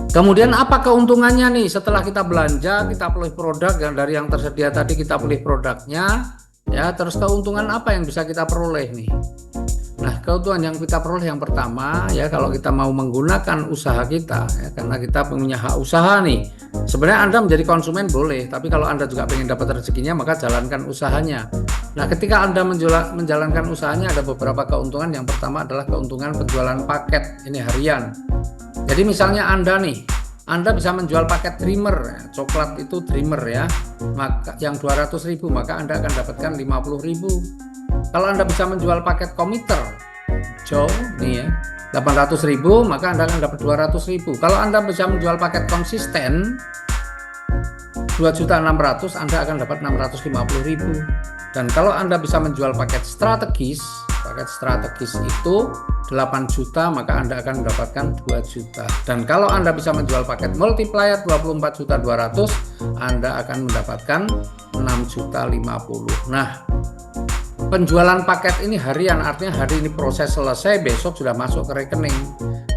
Kemudian apa keuntungannya nih setelah kita belanja, kita pilih produk yang dari yang tersedia tadi kita pilih produknya, ya terus keuntungan apa yang bisa kita peroleh nih? Nah, keuntungan yang kita peroleh yang pertama ya kalau kita mau menggunakan usaha kita ya, karena kita punya hak usaha nih. Sebenarnya Anda menjadi konsumen boleh, tapi kalau Anda juga ingin dapat rezekinya maka jalankan usahanya. Nah, ketika Anda menjalankan usahanya ada beberapa keuntungan. Yang pertama adalah keuntungan penjualan paket ini harian. Jadi misalnya Anda bisa menjual paket dreamer, ya, coklat itu dreamer ya, maka yang 200.000 maka Anda akan dapatkan 50.000. Kalau Anda bisa menjual paket komiter Joe nih ya 800.000 maka Anda akan dapat 200.000. Kalau Anda bisa menjual paket konsisten 2.600.000 Anda akan dapat 650.000. Dan kalau Anda bisa menjual paket strategis itu 8 juta maka Anda akan mendapatkan 2 juta. Dan kalau Anda bisa menjual paket multiplier 24.200.000 Anda akan mendapatkan 6.050.000. Nah, penjualan paket ini harian, artinya hari ini proses selesai, besok sudah masuk ke rekening.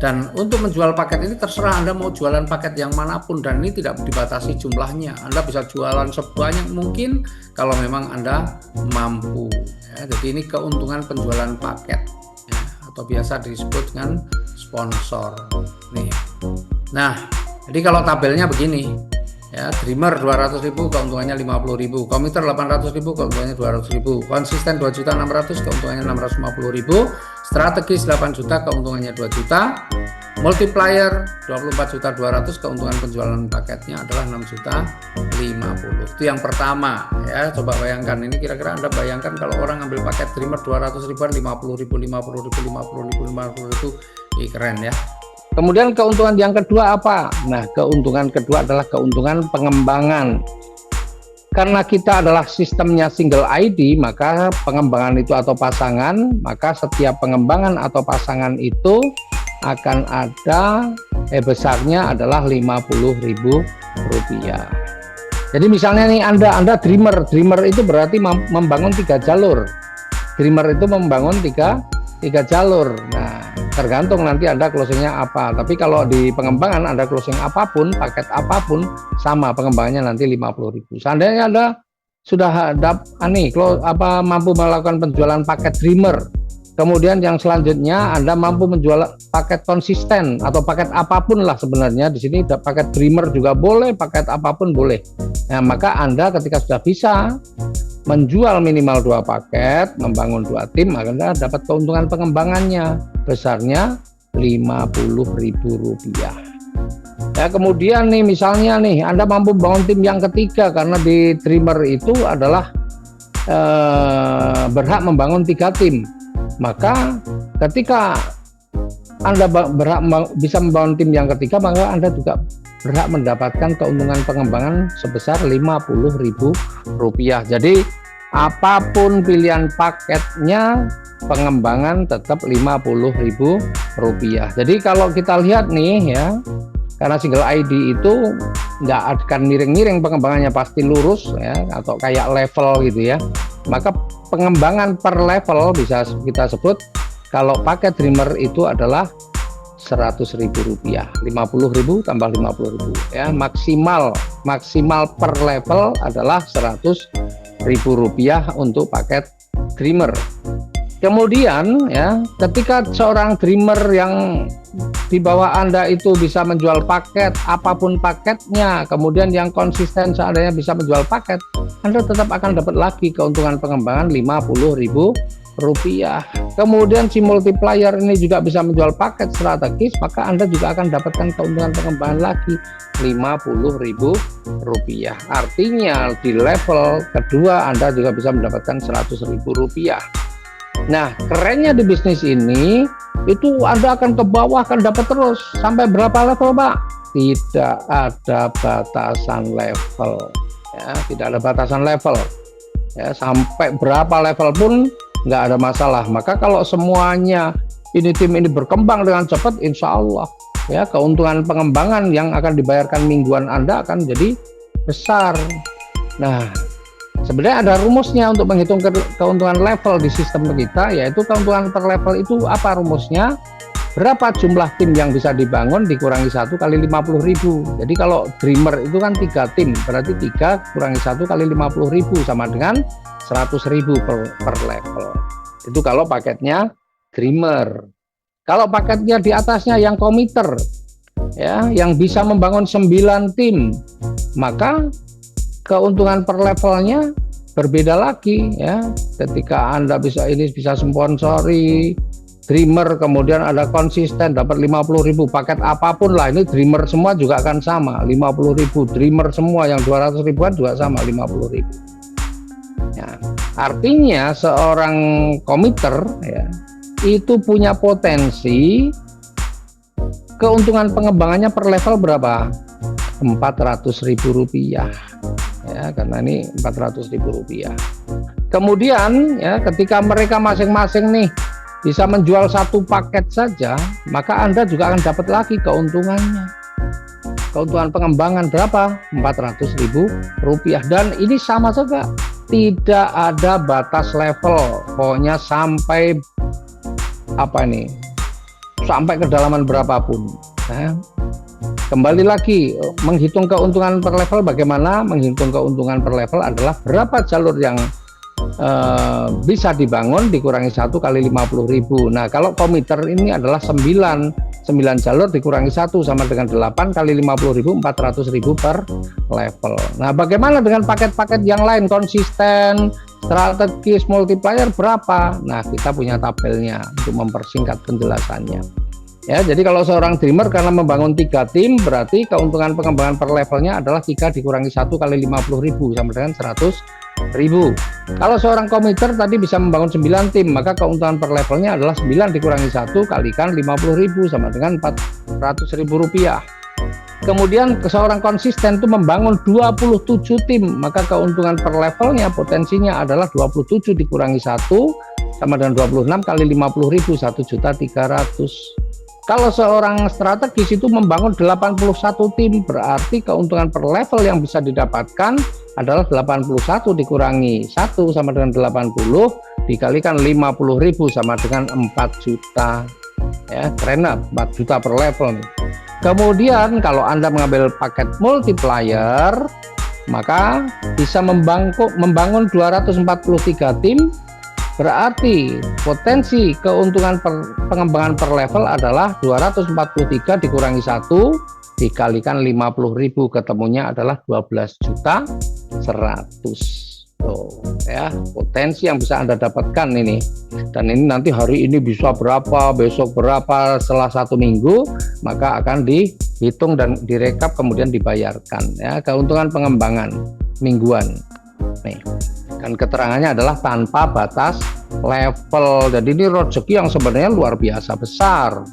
Dan untuk menjual paket ini terserah Anda mau jualan paket yang manapun, dan ini tidak dibatasi jumlahnya. Anda bisa jualan sebanyak mungkin kalau memang Anda mampu. Ya, jadi ini keuntungan penjualan paket ya, atau biasa disebut dengan sponsor. Nih. Nah, jadi kalau tabelnya begini. Ya, dreamer 200.000 keuntungannya 50.000, komiter 800.000 keuntungannya 200.000, konsisten 2.600.000 keuntungannya 650.000, strategis 8 juta keuntungannya 2 juta, multiplier 24.200.000 keuntungan penjualan paketnya adalah 6.050.000. Itu yang pertama ya. Coba bayangkan ini, kira-kira Anda bayangkan kalau orang ambil paket dreamer 200.000-an 50.000, 50.000, keren ya. Kemudian keuntungan yang kedua apa? Nah, keuntungan kedua adalah keuntungan pengembangan. Karena kita adalah sistemnya single ID, maka pengembangan itu atau pasangan, maka setiap pengembangan atau pasangan itu akan ada besarnya adalah Rp50.000. Jadi misalnya nih Anda dreamer itu berarti membangun 3 jalur. Dreamer itu membangun tiga jalur. Nah, tergantung nanti Anda closingnya apa. Tapi kalau di pengembangan Anda closing apapun, paket apapun, sama pengembangannya nanti 50.000. Seandainya Anda sudah mampu melakukan penjualan paket dreamer, kemudian yang selanjutnya Anda mampu menjual paket konsisten atau paket apapun lah sebenarnya. Di sini paket dreamer juga boleh, paket apapun boleh. Nah, maka Anda ketika sudah bisa menjual minimal 2 paket, membangun 2 tim, Anda dapat keuntungan pengembangannya besarnya Rp50.000. Ya, kemudian nih misalnya nih Anda mampu membangun tim yang ketiga, karena di dreamer itu adalah berhak membangun 3 tim. Maka ketika Anda bisa membangun tim yang ketiga, maka Anda juga berhak mendapatkan keuntungan pengembangan sebesar Rp50.000. Jadi apapun pilihan paketnya, pengembangan tetap Rp50.000. Jadi kalau kita lihat nih ya, karena single ID itu nggak akan miring-miring, pengembangannya pasti lurus ya, atau kayak level gitu ya. Maka pengembangan per level bisa kita sebut kalau paket dreamer itu adalah Rp100.000, 50.000 tambah 50.000 ya, maksimal per level adalah Rp100.000 untuk paket dreamer. Kemudian ya, ketika seorang dreamer yang di bawah Anda itu bisa menjual paket apapun paketnya, kemudian yang konsisten seandainya bisa menjual paket, Anda tetap akan dapat lagi keuntungan pengembangan Rp50.000. Kemudian si multiplier ini juga bisa menjual paket strategis, maka Anda juga akan dapatkan keuntungan pengembangan lagi Rp50.000. Artinya di level kedua Anda juga bisa mendapatkan Rp100.000. Nah, kerennya di bisnis ini itu Anda akan ke bawah, akan dapat terus sampai berapa level, Pak? Tidak ada batasan level ya, tidak ada batasan level ya, sampai berapa level pun nggak ada masalah. Maka kalau semuanya tim ini berkembang dengan cepat, insya Allah ya keuntungan pengembangan yang akan dibayarkan mingguan Anda akan jadi besar. Nah, sebenarnya ada rumusnya untuk menghitung keuntungan level di sistem kita, yaitu keuntungan per level itu apa rumusnya? berapa jumlah tim yang bisa dibangun dikurangi 1 kali 50.000. Jadi kalau Dreamer itu kan 3 tim, berarti 3 kurangi 1 kali 50.000 sama dengan 100.000 per level. Itu kalau paketnya Dreamer. Kalau paketnya di atasnya yang Committer, ya, yang bisa membangun 9 tim, maka keuntungan per levelnya berbeda lagi, ya. Ketika Anda bisa sponsori Dreamer, kemudian ada konsisten dapat 50.000, paket apapun lah, ini Dreamer semua juga akan sama 50.000, Dreamer semua yang 200 ribuan juga sama 50.000. Ya, artinya seorang Committer, ya, itu punya potensi keuntungan pengembangannya per level berapa? Rp400.000, ya, karena ini Rp400.000. Kemudian, ya, ketika mereka masing-masing nih bisa menjual 1 paket saja, maka Anda juga akan dapat lagi keuntungannya. Keuntungan pengembangan berapa? Rp400.000. Dan ini sama juga, tidak ada batas level, pokoknya sampai sampai kedalaman berapapun. Nah, kembali lagi, menghitung keuntungan per level bagaimana? Menghitung keuntungan per level adalah berapa jalur yang bisa dibangun dikurangi 1 kali 50.000. Nah, kalau Committer ini adalah 9 jalur dikurangi 1 sama dengan 8 kali 50.000, 400.000 per level. Nah, bagaimana dengan paket-paket yang lain, konsisten, strategis, multiplier berapa? Nah, kita punya tabelnya untuk mempersingkat penjelasannya. Ya, jadi kalau seorang Dreamer karena membangun 3 tim, berarti keuntungan pengembangan per levelnya adalah 3 dikurangi 1 kali 50.000 sama dengan 100.000. Kalau seorang Committer tadi bisa membangun 9 tim, maka keuntungan per levelnya adalah 9 dikurangi 1 kalikan 50.000 sama dengan Rp400.000. Kemudian seorang konsisten itu membangun 27 tim, maka keuntungan per levelnya potensinya adalah 27 dikurangi 1 sama dengan 26 kali 50.000, 1.300.000. Kalau seorang strategis itu membangun 81 tim, berarti keuntungan per level yang bisa didapatkan adalah 81 dikurangi 1 sama dengan 80 dikalikan 50.000 sama dengan 4 juta. Ya, keren, 4 juta per level nih. Kemudian kalau Anda mengambil paket multiplier, maka bisa membangun 243 tim. Berarti potensi keuntungan pengembangan per level adalah 243 dikurangi 1 dikalikan 50.000, ketemunya adalah 12.100.000. Tuh, ya, potensi yang bisa Anda dapatkan ini. Dan ini nanti hari ini bisa berapa, besok berapa, setelah 1 minggu, maka akan dihitung dan direkap kemudian dibayarkan, ya, keuntungan pengembangan mingguan. Nih, kan keterangannya adalah tanpa batas level. Jadi ini rezeki yang sebenarnya luar biasa besar,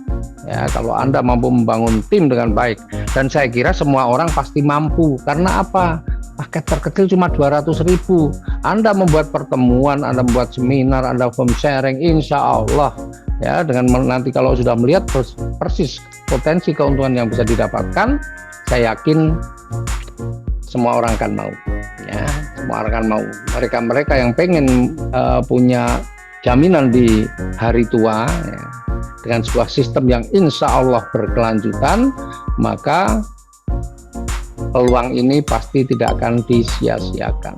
ya, kalau Anda mampu membangun tim dengan baik. Dan saya kira semua orang pasti mampu. Karena apa? Paket terkecil cuma 200.000. Anda membuat pertemuan, Anda membuat seminar, Anda home sharing, insya Allah, ya, dengan nanti kalau sudah melihat persis potensi keuntungan yang bisa didapatkan, saya yakin semua orang akan mau, ya, semua orang akan mau. Mereka yang pengen punya jaminan di hari tua, ya, dengan sebuah sistem yang insya Allah berkelanjutan, maka peluang ini pasti tidak akan disia-siakan.